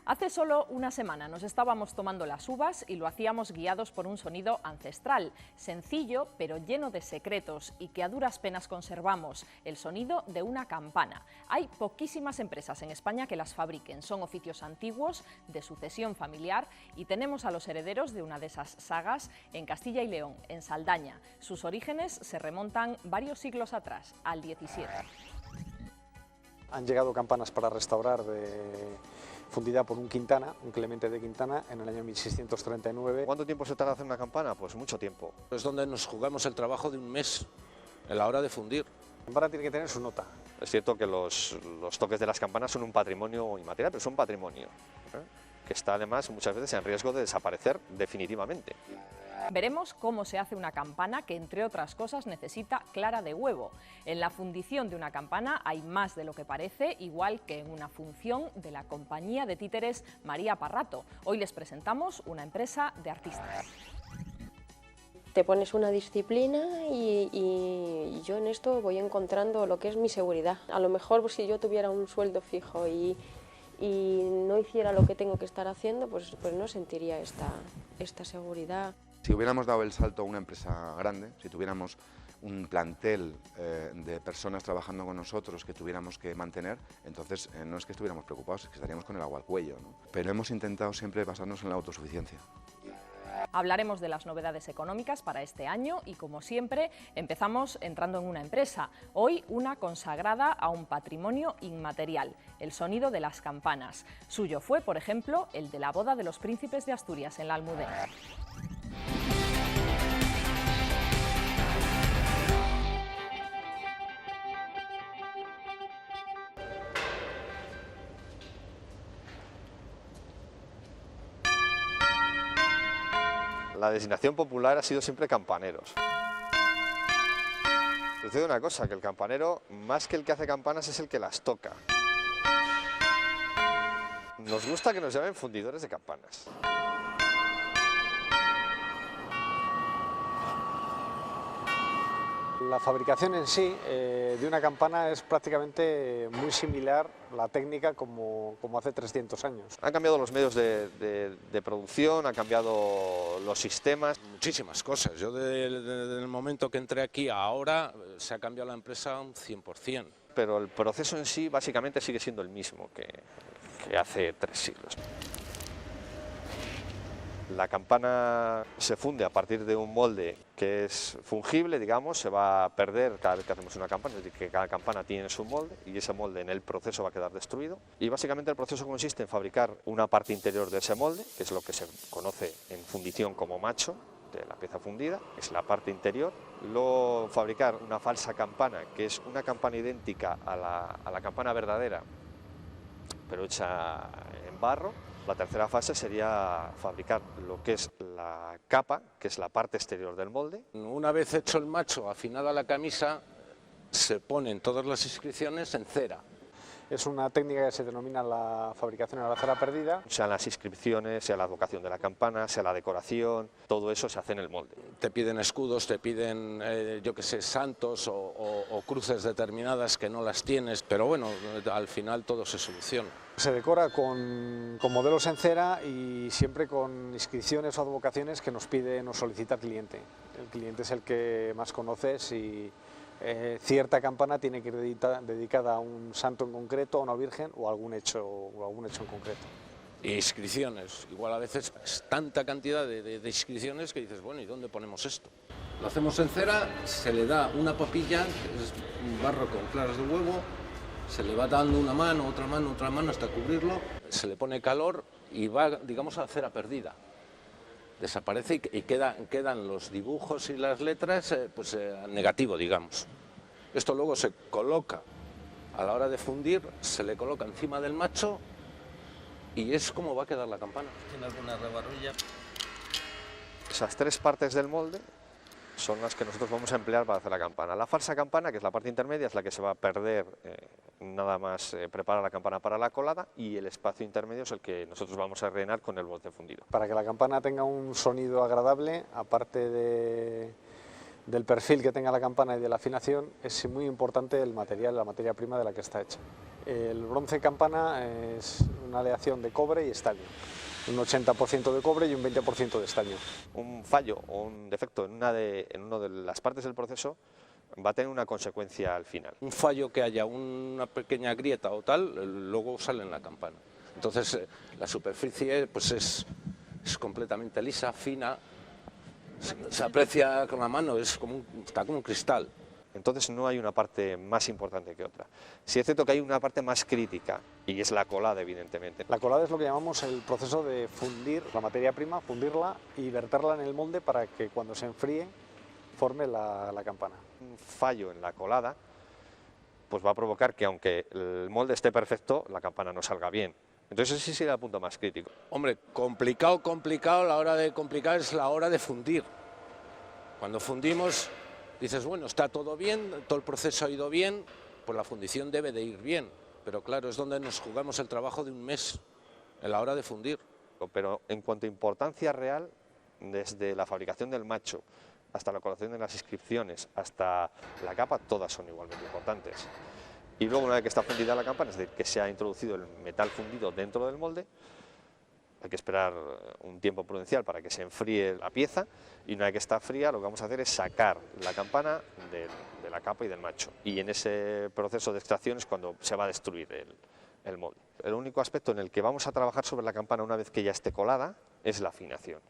Hace solo una semana nos estábamos tomando las uvas y lo hacíamos guiados por un sonido ancestral, sencillo pero lleno de secretos y que a duras penas conservamos, el sonido de una campana. Hay poquísimas empresas en España que las fabriquen, son oficios antiguos, de sucesión familiar, y tenemos a los herederos de una de esas sagas en Castilla y León, en Saldaña. Sus orígenes se remontan varios siglos atrás, al XVII. Han llegado campanas para restaurar fundida por un Quintana, un Clemente de Quintana, en el año 1639. ¿Cuánto tiempo se tarda en hacer una campana? Pues mucho tiempo. Es donde nos jugamos el trabajo de un mes, a la hora de fundir. La campana tiene que tener su nota. Es cierto que los toques de las campanas son un patrimonio inmaterial, pero son patrimonio, que está además muchas veces en riesgo de desaparecer definitivamente. Veremos cómo se hace una campana que, entre otras cosas, necesita clara de huevo. En la fundición de una campana hay más de lo que parece, igual que en una función de la compañía de títeres María Parrato. Hoy les presentamos una empresa de artistas. Te pones una disciplina y yo en esto voy encontrando lo que es mi seguridad. A lo mejor pues, si yo tuviera un sueldo fijo y no hiciera lo que tengo que estar haciendo, pues no sentiría esta seguridad. Si hubiéramos dado el salto a una empresa grande, si tuviéramos un plantel de personas trabajando con nosotros que tuviéramos que mantener, entonces no es que estuviéramos preocupados, es que estaríamos con el agua al cuello, ¿no? Pero hemos intentado siempre basarnos en la autosuficiencia. Hablaremos de las novedades económicas para este año y, como siempre, empezamos entrando en una empresa. Hoy una consagrada a un patrimonio inmaterial, el sonido de las campanas. Suyo fue, por ejemplo, el de la boda de los príncipes de Asturias en la Almudena. La designación popular ha sido siempre campaneros. Sucede una cosa, que el campanero, más que el que hace campanas, es el que las toca. Nos gusta que nos llamen fundidores de campanas. La fabricación en sí de una campana es prácticamente muy similar la técnica como hace 300 años. Han cambiado los medios de producción, han cambiado los sistemas. Muchísimas cosas. Yo desde el momento que entré aquí a ahora se ha cambiado la empresa un 100%. Pero el proceso en sí básicamente sigue siendo el mismo que hace 3 siglos. La campana se funde a partir de un molde que es fungible, digamos, se va a perder cada vez que hacemos una campana, es decir, que cada campana tiene su molde y ese molde en el proceso va a quedar destruido. Y básicamente el proceso consiste en fabricar una parte interior de ese molde, que es lo que se conoce en fundición como macho, de la pieza fundida, que es la parte interior. Luego fabricar una falsa campana, que es una campana idéntica a la campana verdadera, pero hecha en barro. La tercera fase sería fabricar lo que es la capa, que es la parte exterior del molde. Una vez hecho el macho, afinada la camisa, se ponen todas las inscripciones en cera. Es una técnica que se denomina la fabricación a la cera perdida. Sean las inscripciones, sea la advocación de la campana, sea la decoración, todo eso se hace en el molde. Te piden escudos, te piden, yo qué sé, santos o cruces determinadas que no las tienes, pero bueno, al final todo se soluciona. Se decora con modelos en cera y siempre con inscripciones o advocaciones que nos pide, nos solicita el cliente. El cliente es el que más conoce si cierta campana tiene que ir dedicada a un santo en concreto, a una virgen o a algún hecho en concreto. Inscripciones, igual a veces es tanta cantidad de inscripciones que dices, bueno, ¿y dónde ponemos esto? Lo hacemos en cera, se le da una papilla, que es un barro con claras de huevo, se le va dando una mano, otra mano hasta cubrirlo, se le pone calor y va, digamos, a la cera perdida. Desaparece y quedan los dibujos y las letras negativo, digamos. Esto luego se coloca, a la hora de fundir, se le coloca encima del macho y es como va a quedar la campana. ¿Tiene alguna rebarrulla? Esas 3 partes del molde son las que nosotros vamos a emplear para hacer la campana. La falsa campana, que es la parte intermedia, es la que se va a perder nada más preparar la campana para la colada, y el espacio intermedio es el que nosotros vamos a rellenar con el molde fundido. Para que la campana tenga un sonido agradable, aparte de del perfil que tenga la campana y de la afinación, es muy importante el material, la materia prima de la que está hecha. El bronce campana es una aleación de cobre y estaño, un 80% de cobre y un 20% de estaño. Un fallo o un defecto en una de las partes del proceso va a tener una consecuencia al final. Un fallo que haya, una pequeña grieta o tal, luego sale en la campana. Entonces la superficie pues es completamente lisa, fina, se aprecia con la mano, está como un cristal. Entonces no hay una parte más importante que otra. Sí es cierto que hay una parte más crítica, y es la colada, evidentemente. La colada es lo que llamamos el proceso de fundir la materia prima, fundirla y verterla en el molde para que cuando se enfríe forme la campana. Un fallo en la colada pues va a provocar que, aunque el molde esté perfecto, la campana no salga bien. Entonces ese sería el punto más crítico. Hombre, complicado, la hora de complicar es la hora de fundir. Cuando fundimos, dices, bueno, está todo bien, todo el proceso ha ido bien, pues la fundición debe de ir bien. Pero claro, es donde nos jugamos el trabajo de un mes, en la hora de fundir. Pero en cuanto a importancia real, desde la fabricación del macho hasta la colocación de las inscripciones, hasta la capa, todas son igualmente importantes. Y luego, una vez que está fundida la campana, es decir, que se ha introducido el metal fundido dentro del molde, hay que esperar un tiempo prudencial para que se enfríe la pieza, y una vez que está fría, lo que vamos a hacer es sacar la campana de la capa y del macho. Y en ese proceso de extracción es cuando se va a destruir el molde. El único aspecto en el que vamos a trabajar sobre la campana una vez que ya esté colada es la afinación.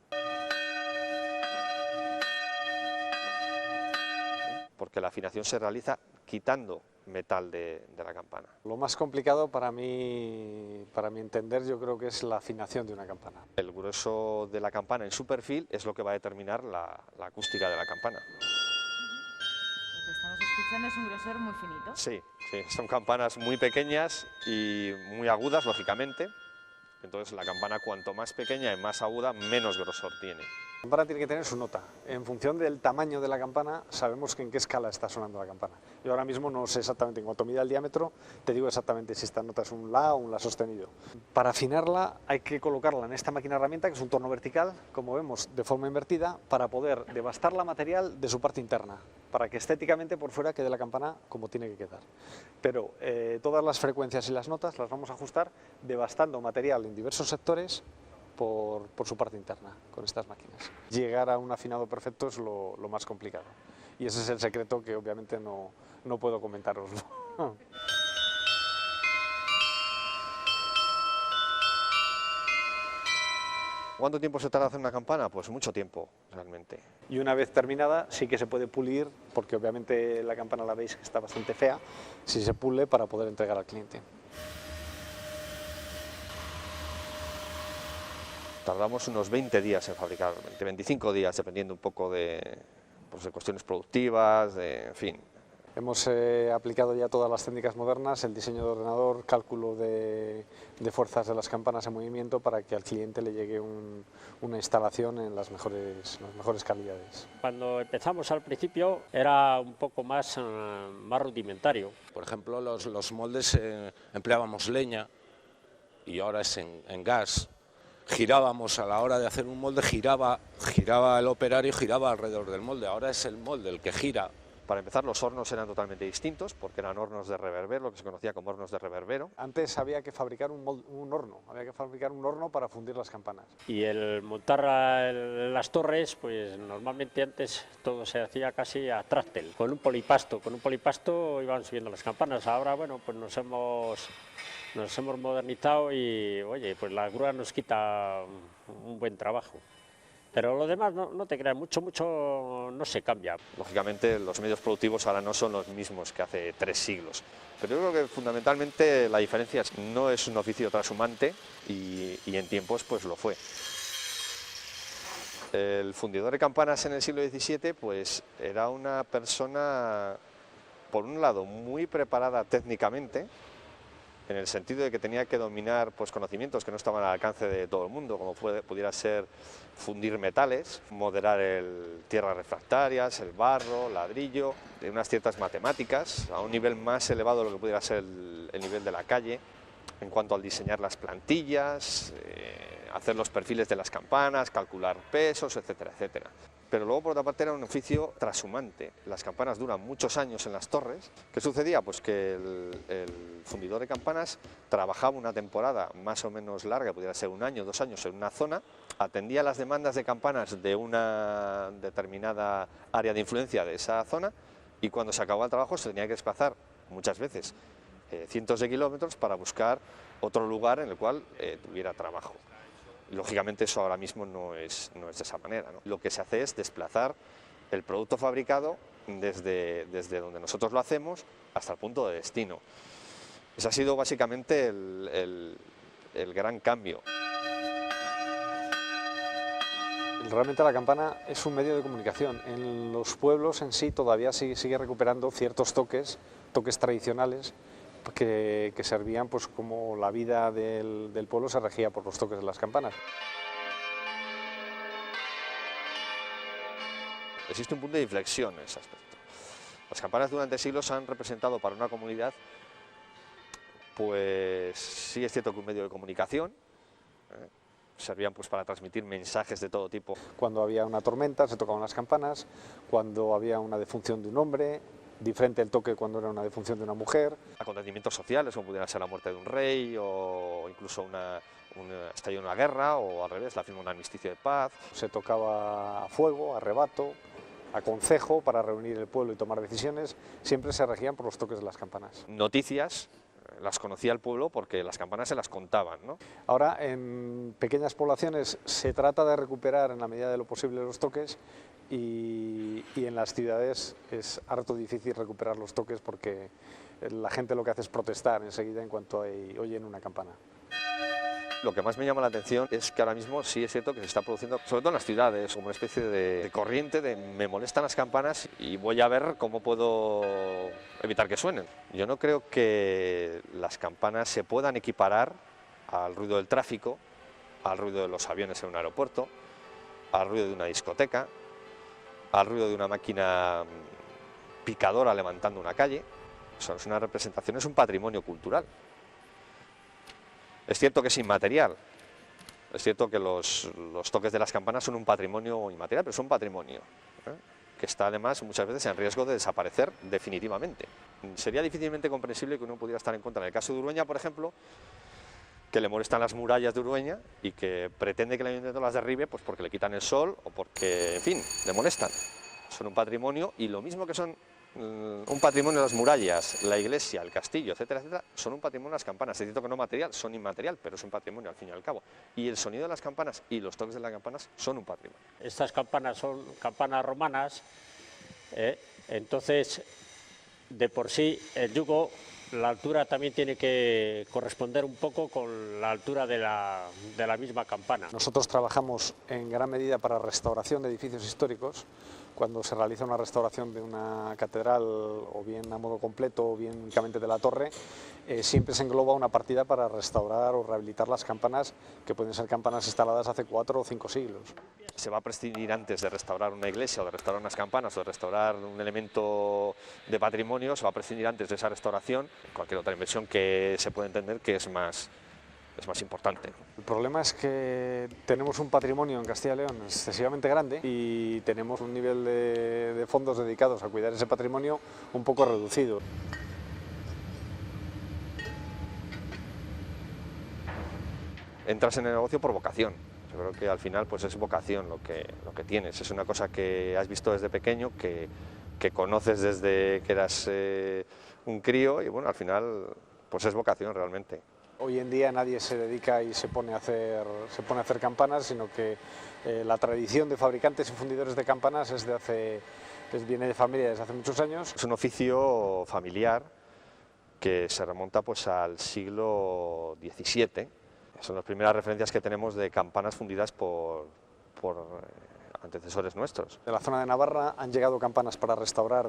Porque la afinación se realiza quitando metal de la campana. Lo más complicado para mi entender, yo creo que es la afinación de una campana. El grueso de la campana en su perfil es lo que va a determinar la acústica de la campana. Lo que estamos escuchando es un grosor muy finito. Sí, son campanas muy pequeñas y muy agudas, lógicamente. Entonces la campana, cuanto más pequeña y más aguda, menos grosor tiene. La campana tiene que tener su nota. En función del tamaño de la campana, sabemos que en qué escala está sonando la campana. Yo ahora mismo no sé exactamente, en cuanto mida el diámetro, te digo exactamente si esta nota es un La o un La sostenido. Para afinarla hay que colocarla en esta máquina herramienta, que es un torno vertical, como vemos, de forma invertida, para poder devastar la material de su parte interna, para que estéticamente por fuera quede la campana como tiene que quedar. Pero todas las frecuencias y las notas las vamos a ajustar devastando material en diversos sectores por su parte interna con estas máquinas. Llegar a un afinado perfecto es lo más complicado, y ese es el secreto que obviamente no puedo comentaroslo. ¿Cuánto tiempo se tarda en hacer una campana? Pues mucho tiempo, realmente. Y una vez terminada sí que se puede pulir, porque obviamente la campana la veis que está bastante fea, si se pule para poder entregar al cliente. Tardamos unos 20 días en fabricar, 20-25 días, dependiendo un poco de cuestiones productivas, en fin. Hemos aplicado ya todas las técnicas modernas, el diseño de ordenador, cálculo de fuerzas de las campanas en movimiento, para que al cliente le llegue una instalación en las mejores calidades. Cuando empezamos al principio era un poco más rudimentario. Por ejemplo, los moldes empleábamos leña y ahora es en gas. Girábamos a la hora de hacer un molde, giraba el operario, giraba alrededor del molde. Ahora es el molde el que gira. Para empezar, los hornos eran totalmente distintos, porque eran hornos de reverbero, lo que se conocía como hornos de reverbero. Antes había que fabricar un horno para fundir las campanas. Y el montar las torres, pues normalmente antes todo se hacía casi a tráctil, con un polipasto. Con un polipasto iban subiendo las campanas. Ahora, bueno, pues nos hemos modernizado y, oye, pues la grúa nos quita un buen trabajo. Pero lo demás no te creas, mucho no se cambia. Lógicamente los medios productivos ahora no son los mismos que hace 3 siglos. Pero yo creo que fundamentalmente la diferencia es que no es un oficio trashumante y en tiempos pues lo fue. El fundidor de campanas en el siglo XVII pues era una persona, por un lado, muy preparada técnicamente, en el sentido de que tenía que dominar pues, conocimientos que no estaban al alcance de todo el mundo, como pudiera ser fundir metales, moderar tierras refractarias, el barro, ladrillo, de unas ciertas matemáticas, a un nivel más elevado de lo que pudiera ser el nivel de la calle, en cuanto al diseñar las plantillas, hacer los perfiles de las campanas, calcular pesos, etcétera, etcétera. Pero luego, por otra parte, era un oficio trashumante. Las campanas duran muchos años en las torres. ¿Qué sucedía? Pues que el fundidor de campanas trabajaba una temporada más o menos larga, pudiera ser 1 año, 2 años, en una zona, atendía las demandas de campanas de una determinada área de influencia de esa zona, y cuando se acababa el trabajo se tenía que desplazar muchas veces cientos de kilómetros para buscar otro lugar en el cual tuviera trabajo. Lógicamente eso ahora mismo no es de esa manera, ¿no? Lo que se hace es desplazar el producto fabricado desde donde nosotros lo hacemos hasta el punto de destino. Ese ha sido básicamente el gran cambio. Realmente la campana es un medio de comunicación. En los pueblos en sí todavía sigue recuperando ciertos toques tradicionales que servían, pues, como la vida del pueblo se regía por los toques de las campanas. Existe un punto de inflexión en ese aspecto. Las campanas durante siglos han representado para una comunidad, pues sí es cierto que un medio de comunicación, servían pues para transmitir mensajes de todo tipo. Cuando había una tormenta se tocaban las campanas, cuando había una defunción de un hombre, diferente el toque cuando era una defunción de una mujer. Acontecimientos sociales, como pudiera ser la muerte de un rey, o incluso estallido de una guerra, o al revés, la firma de un armisticio de paz. Se tocaba a fuego, a rebato, a concejo para reunir el pueblo y tomar decisiones, siempre se regían por los toques de las campanas. Noticias las conocía el pueblo porque las campanas se las contaban, ¿no? Ahora, en pequeñas poblaciones se trata de recuperar en la medida de lo posible los toques, y en las ciudades es harto difícil recuperar los toques porque la gente lo que hace es protestar enseguida en cuanto oyen una campana. Lo que más me llama la atención es que ahora mismo sí es cierto que se está produciendo, sobre todo en las ciudades, como una especie de corriente de me molestan las campanas y voy a ver cómo puedo evitar que suenen. Yo no creo que las campanas se puedan equiparar al ruido del tráfico, al ruido de los aviones en un aeropuerto, al ruido de una discoteca, al ruido de una máquina picadora levantando una calle. Eso es una representación, es un patrimonio cultural. Es cierto que es inmaterial, es cierto que los toques de las campanas son un patrimonio inmaterial, pero es un patrimonio, que está además muchas veces en riesgo de desaparecer definitivamente. Sería difícilmente comprensible que uno pudiera estar en contra. En el caso de Urueña, por ejemplo, que le molestan las murallas de Urueña y que pretende que el ayuntamiento las derribe pues porque le quitan el sol o porque, en fin, le molestan. Son un patrimonio, y lo mismo que son un patrimonio las murallas, la iglesia, el castillo, etcétera, etcétera, son un patrimonio las campanas. Es cierto que no material, son inmaterial, pero es un patrimonio al fin y al cabo. Y el sonido de las campanas y los toques de las campanas son un patrimonio. Estas campanas son campanas romanas, entonces de por sí el yugo, la altura también tiene que corresponder un poco con la altura de la misma campana. Nosotros trabajamos en gran medida para restauración de edificios históricos. Cuando se realiza una restauración de una catedral, o bien a modo completo o bien únicamente de la torre, siempre se engloba una partida para restaurar o rehabilitar las campanas, que pueden ser campanas instaladas hace 4 o 5 siglos. Se va a prescindir antes de restaurar una iglesia, o de restaurar unas campanas, o de restaurar un elemento de patrimonio, se va a prescindir antes de esa restauración cualquier otra inversión que se puede entender que es más importante. El problema es que tenemos un patrimonio en Castilla y León excesivamente grande y tenemos un nivel de fondos dedicados a cuidar ese patrimonio un poco reducido. Entras en el negocio por vocación. Yo creo que al final pues es vocación lo que tienes. Es una cosa que has visto desde pequeño, que conoces desde que eras un crío, y bueno, al final pues es vocación realmente. Hoy en día nadie se dedica y se pone a hacer campanas, sino que la tradición de fabricantes y fundidores de campanas viene de familia desde hace muchos años. Es un oficio familiar que se remonta pues al siglo XVII. Son las primeras referencias que tenemos de campanas fundidas por antecesores nuestros. De la zona de Navarra han llegado campanas para restaurar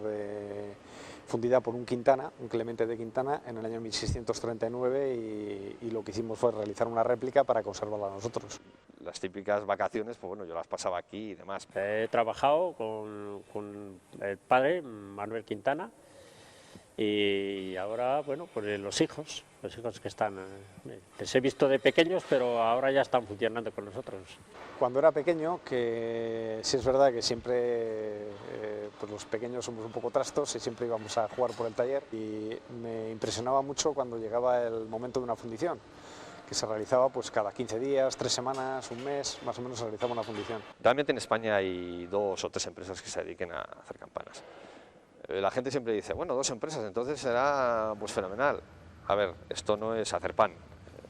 fundida por un Quintana, un Clemente de Quintana, en el año 1639, y lo que hicimos fue realizar una réplica para conservarla nosotros. Las típicas vacaciones, pues bueno, yo las pasaba aquí y demás. He trabajado con el padre, Manuel Quintana, Y ahora, bueno, pues los hijos que están, les he visto de pequeños, pero ahora ya están funcionando con nosotros. Cuando era pequeño, que sí es verdad que siempre pues los pequeños somos un poco trastos y siempre íbamos a jugar por el taller, y me impresionaba mucho cuando llegaba el momento de una fundición, que se realizaba pues cada 15 días, 3 semanas, un mes, más o menos se realizaba una fundición. Realmente en España hay 2 o 3 empresas que se dediquen a hacer campanas. La gente siempre dice, bueno, 2 empresas, entonces será pues fenomenal. A ver, esto no es hacer pan.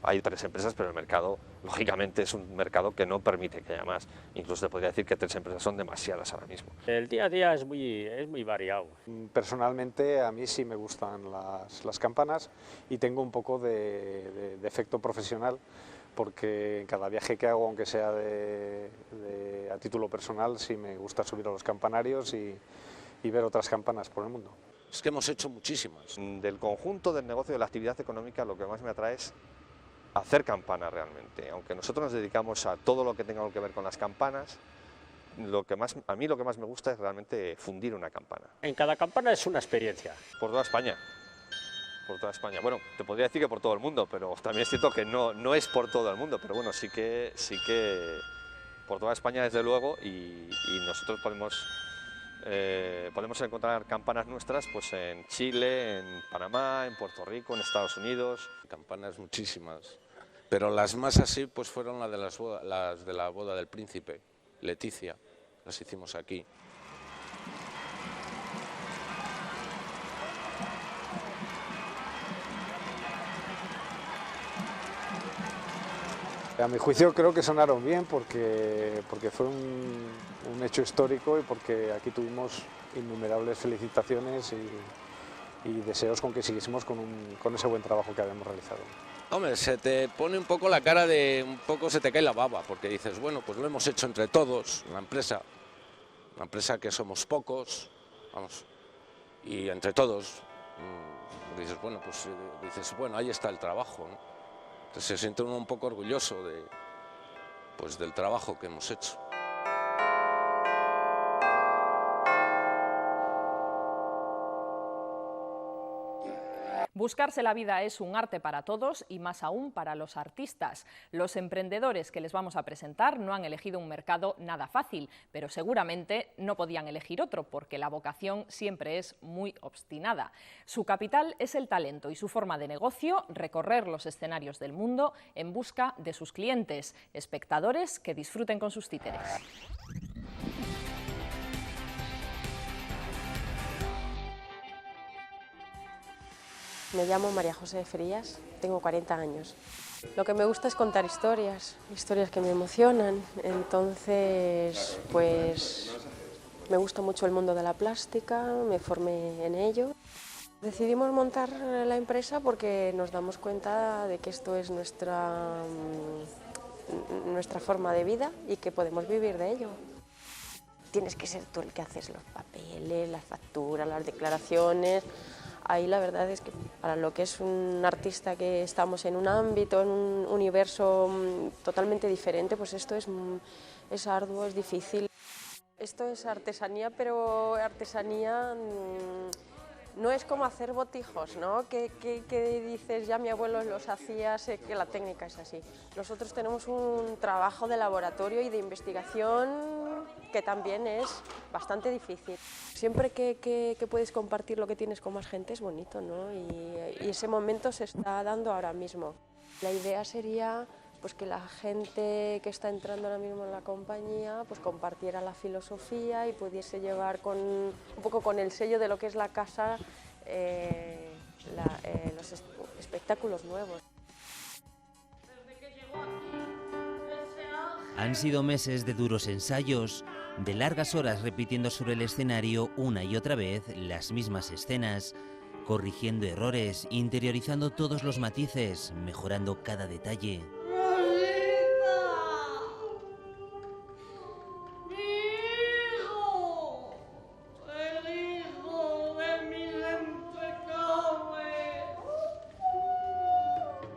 Hay 3 empresas, pero el mercado, lógicamente, es un mercado que no permite que haya más. Incluso te podría decir que 3 empresas son demasiadas ahora mismo. El día a día es muy variado. Personalmente, a mí sí me gustan las campanas y tengo un poco de efecto profesional, porque en cada viaje que hago, aunque sea a título personal, sí me gusta subir a los campanarios y ver otras campanas por el mundo. Es que hemos hecho muchísimas. Del conjunto del negocio, de la actividad económica, lo que más me atrae es hacer campanas realmente. Aunque nosotros nos dedicamos a todo lo que tenga que ver con las campanas, a mí lo que más me gusta es realmente fundir una campana. En cada campana es una experiencia. Por toda España. Por toda España. Bueno, te podría decir que por todo el mundo, pero también es cierto que no es por todo el mundo, pero bueno, sí que por toda España desde luego, y nosotros podemos encontrar campanas nuestras pues en Chile, en Panamá, en Puerto Rico, en Estados Unidos. Campanas muchísimas, pero las más así pues fueron las de la boda del príncipe, Leticia, las hicimos aquí. A mi juicio creo que sonaron bien porque fue un hecho histórico y porque aquí tuvimos innumerables felicitaciones y deseos con que siguiésemos con ese buen trabajo que habíamos realizado. Hombre, se te pone un poco la cara se te cae la baba, porque dices, bueno, pues lo hemos hecho entre todos, la empresa que somos pocos, vamos, y entre todos, dices, bueno, ahí está el trabajo, ¿no? Entonces se siente uno un poco orgulloso del trabajo que hemos hecho. Buscarse la vida es un arte para todos y más aún para los artistas. Los emprendedores que les vamos a presentar no han elegido un mercado nada fácil, pero seguramente no podían elegir otro porque la vocación siempre es muy obstinada. Su capital es el talento y su forma de negocio, recorrer los escenarios del mundo en busca de sus clientes, espectadores que disfruten con sus títeres. Me llamo María José Frías, tengo 40 años. Lo que me gusta es contar historias que me emocionan. Entonces, pues me gusta mucho el mundo de la plástica, me formé en ello. Decidimos montar la empresa porque nos damos cuenta de que esto es nuestra forma de vida y que podemos vivir de ello. Tienes que ser tú el que haces los papeles, las facturas, las declaraciones. Ahí la verdad es que para lo que es un artista que estamos en un ámbito, en un universo totalmente diferente, pues esto es arduo, es difícil. Esto es artesanía, pero artesanía no es como hacer botijos, ¿no? Que dices, ya mi abuelo los hacía, sé que la técnica es así. Nosotros tenemos un trabajo de laboratorio y de investigación que también es bastante difícil. Siempre que puedes compartir lo que tienes con más gente es bonito, ¿no? Y ese momento se está dando ahora mismo. La idea sería pues que la gente que está entrando ahora mismo en la compañía pues compartiera la filosofía y pudiese llevar un poco con el sello de lo que es la casa los espectáculos nuevos. Han sido meses de duros ensayos, de largas horas repitiendo sobre el escenario una y otra vez las mismas escenas, corrigiendo errores, interiorizando todos los matices, mejorando cada detalle.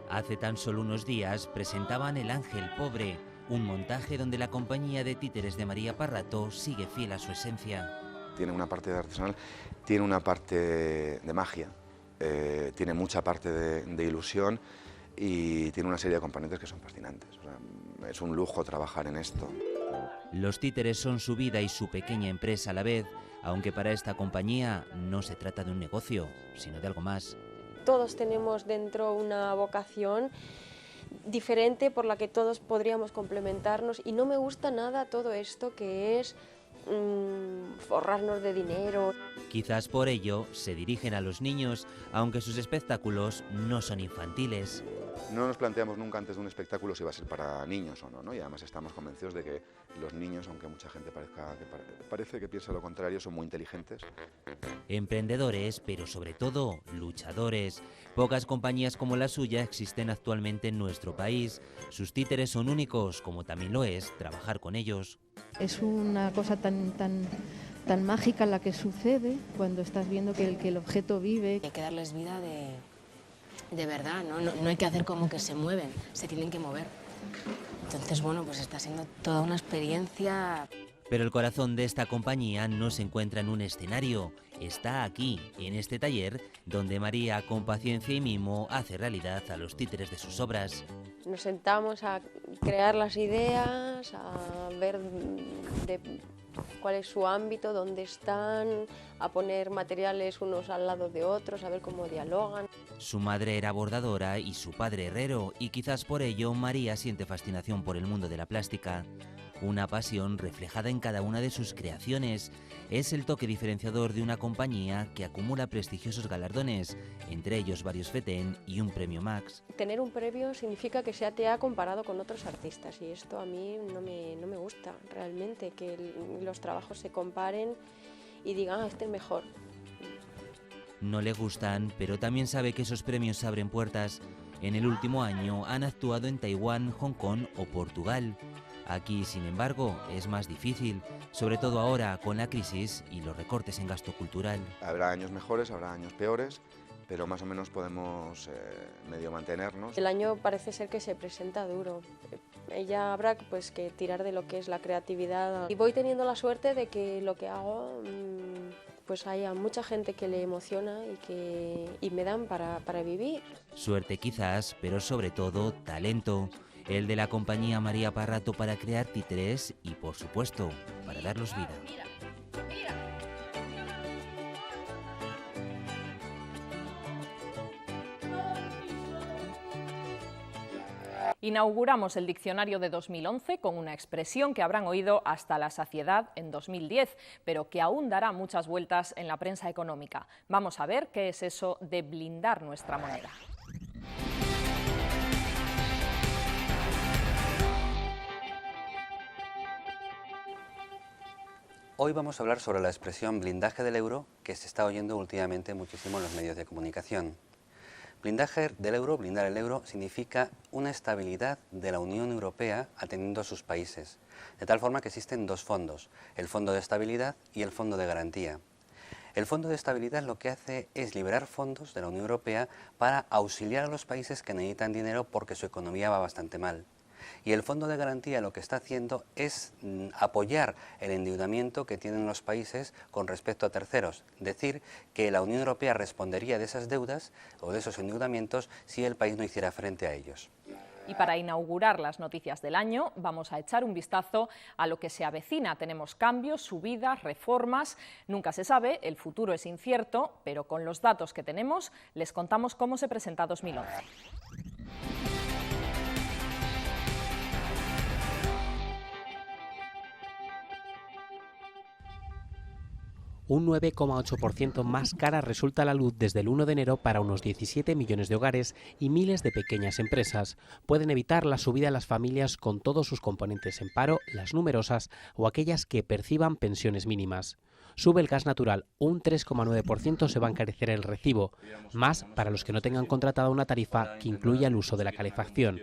Hace tan solo unos días presentaban El Ángel Pobre, un montaje donde la compañía de títeres de María Parrato sigue fiel a su esencia. Tiene una parte de artesanal, tiene una parte de magia, tiene mucha parte de ilusión y tiene una serie de componentes que son fascinantes. O sea, es un lujo trabajar en esto. Los títeres son su vida y su pequeña empresa a la vez, aunque para esta compañía no se trata de un negocio, sino de algo más. Todos tenemos dentro una vocación diferente por la que todos podríamos complementarnos y no me gusta nada todo esto que es forrarnos de dinero. Quizás por ello se dirigen a los niños, aunque sus espectáculos no son infantiles. No nos planteamos nunca antes de un espectáculo si va a ser para niños o no, ¿no? Y además estamos convencidos de que los niños, aunque mucha gente parece que piensa lo contrario, son muy inteligentes. Emprendedores, pero sobre todo luchadores. Pocas compañías como la suya existen actualmente en nuestro país. Sus títeres son únicos, como también lo es trabajar con ellos. Es una cosa tan mágica la que sucede cuando estás viendo que el objeto vive. Hay que darles vida de verdad, ¿no? No hay que hacer como que se mueven, se tienen que mover. Entonces, bueno, pues está siendo toda una experiencia. Pero el corazón de esta compañía no se encuentra en un escenario, está aquí, en este taller, donde María, con paciencia y mimo, hace realidad a los títeres de sus obras. Nos sentamos a crear las ideas, a ver cuál es su ámbito, dónde están, a poner materiales unos al lado de otros, a ver cómo dialogan. Su madre era bordadora y su padre herrero, y quizás por ello María siente fascinación por el mundo de la plástica. Una pasión reflejada en cada una de sus creaciones. Es el toque diferenciador de una compañía que acumula prestigiosos galardones, entre ellos varios FETEN y un premio Max. Tener un premio significa que se te ha comparado con otros artistas y esto a mí no me gusta realmente, que los trabajos se comparen y digan, este es mejor. No le gustan, pero también sabe que esos premios abren puertas. En el último año han actuado en Taiwán, Hong Kong o Portugal. Aquí, sin embargo, es más difícil, sobre todo ahora con la crisis y los recortes en gasto cultural. Habrá años mejores, habrá años peores, pero más o menos podemos medio mantenernos. El año parece ser que se presenta duro. Ella habrá pues que tirar de lo que es la creatividad. Y voy teniendo la suerte de que lo que hago pues haya mucha gente que le emociona y me dan para vivir. Suerte quizás, pero sobre todo talento. El de la compañía María Parrato para crear títeres y, por supuesto, para darlos vida. Inauguramos el diccionario de 2011 con una expresión que habrán oído hasta la saciedad en 2010, pero que aún dará muchas vueltas en la prensa económica. Vamos a ver qué es eso de blindar nuestra moneda. Hoy vamos a hablar sobre la expresión blindaje del euro, que se está oyendo últimamente muchísimo en los medios de comunicación. Blindaje del euro, blindar el euro, significa una estabilidad de la Unión Europea atendiendo a sus países, de tal forma que existen dos fondos, el Fondo de Estabilidad y el Fondo de Garantía. El Fondo de Estabilidad lo que hace es liberar fondos de la Unión Europea para auxiliar a los países que necesitan dinero porque su economía va bastante mal. Y el Fondo de Garantía lo que está haciendo es apoyar el endeudamiento que tienen los países con respecto a terceros. Decir que la Unión Europea respondería de esas deudas o de esos endeudamientos si el país no hiciera frente a ellos. Y para inaugurar las noticias del año vamos a echar un vistazo a lo que se avecina. Tenemos cambios, subidas, reformas, nunca se sabe, el futuro es incierto, pero con los datos que tenemos les contamos cómo se presenta 2011. Un 9,8% más cara resulta la luz desde el 1 de enero para unos 17 millones de hogares y miles de pequeñas empresas. Pueden evitar la subida de las familias con todos sus componentes en paro, las numerosas o aquellas que perciban pensiones mínimas. Sube el gas natural, un 3,9% se va a encarecer el recibo, más para los que no tengan contratada una tarifa que incluya el uso de la calefacción.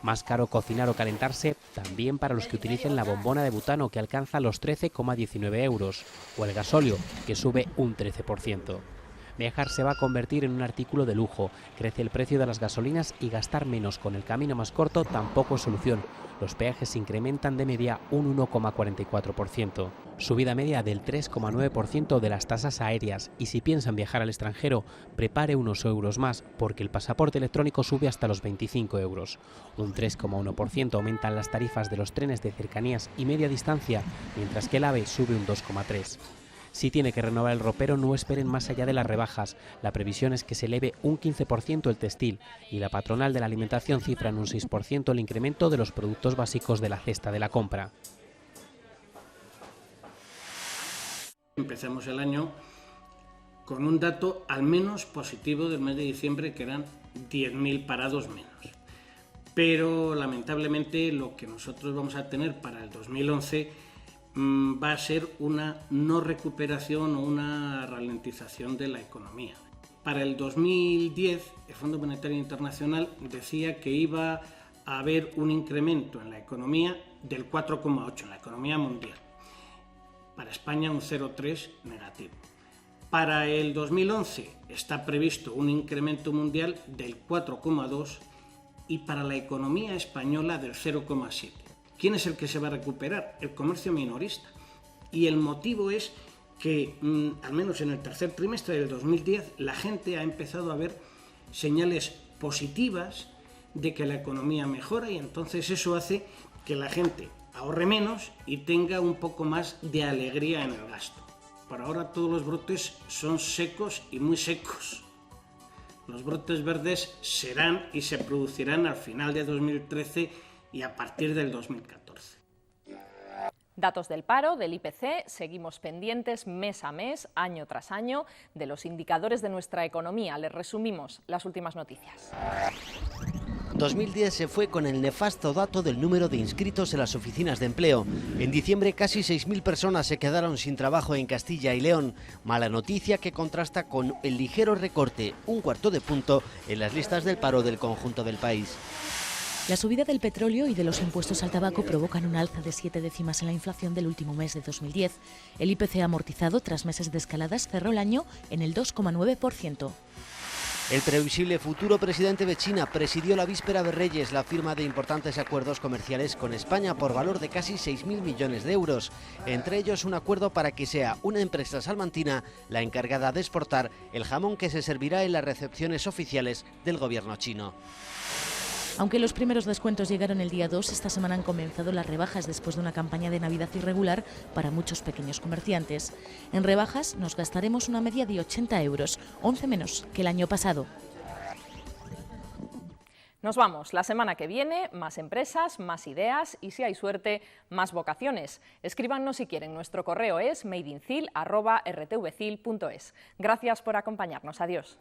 Más caro cocinar o calentarse también para los que utilicen la bombona de butano, que alcanza los 13,19 euros, o el gasóleo, que sube un 13%. Viajar se va a convertir en un artículo de lujo. Crece el precio de las gasolinas y gastar menos con el camino más corto tampoco es solución. Los peajes se incrementan de media un 1,44%. Subida media del 3,9% de las tasas aéreas. Y si piensan viajar al extranjero, prepare unos euros más, porque el pasaporte electrónico sube hasta los 25 euros. Un 3,1% aumentan las tarifas de los trenes de cercanías y media distancia, mientras que el AVE sube un 2,3%. Si tiene que renovar el ropero, no esperen más allá de las rebajas. La previsión es que se eleve un 15% el textil y la patronal de la alimentación cifra en un 6% el incremento de los productos básicos de la cesta de la compra. Empezamos el año con un dato al menos positivo del mes de diciembre, que eran 10.000 parados menos. Pero lamentablemente lo que nosotros vamos a tener para el 2011 va a ser una no recuperación o una ralentización de la economía. Para el 2010, el Fondo Monetario Internacional decía que iba a haber un incremento en la economía del 4,8%, en la economía mundial. Para España un 0,3% negativo. Para el 2011 está previsto un incremento mundial del 4,2% y para la economía española del 0,7%. ¿Quién es el que se va a recuperar? El comercio minorista. Y el motivo es que, al menos en el tercer trimestre del 2010, la gente ha empezado a ver señales positivas de que la economía mejora, y entonces eso hace que la gente ahorre menos y tenga un poco más de alegría en el gasto. Por ahora todos los brotes son secos y muy secos. Los brotes verdes serán y se producirán al final de 2013 y a partir del 2014. Datos del paro, del IPC, seguimos pendientes mes a mes, año tras año, de los indicadores de nuestra economía. Les resumimos las últimas noticias. 2010 se fue con el nefasto dato del número de inscritos en las oficinas de empleo. En diciembre casi 6.000 personas se quedaron sin trabajo en Castilla y León. Mala noticia que contrasta con el ligero recorte, un cuarto de punto, en las listas del paro del conjunto del país. La subida del petróleo y de los impuestos al tabaco provocan un alza de 7 décimas en la inflación del último mes de 2010. El IPC amortizado, tras meses de escaladas, cerró el año en el 2,9%. El previsible futuro presidente de China presidió la víspera de Reyes la firma de importantes acuerdos comerciales con España por valor de casi 6.000 millones de euros. Entre ellos un acuerdo para que sea una empresa salmantina la encargada de exportar el jamón que se servirá en las recepciones oficiales del gobierno chino. Aunque los primeros descuentos llegaron el día 2, esta semana han comenzado las rebajas después de una campaña de Navidad irregular para muchos pequeños comerciantes. En rebajas nos gastaremos una media de 80 euros, 11 menos que el año pasado. Nos vamos. La semana que viene, más empresas, más ideas y, si hay suerte, más vocaciones. Escríbanos si quieren. Nuestro correo es madeincil@rtvcil.es. Gracias por acompañarnos. Adiós.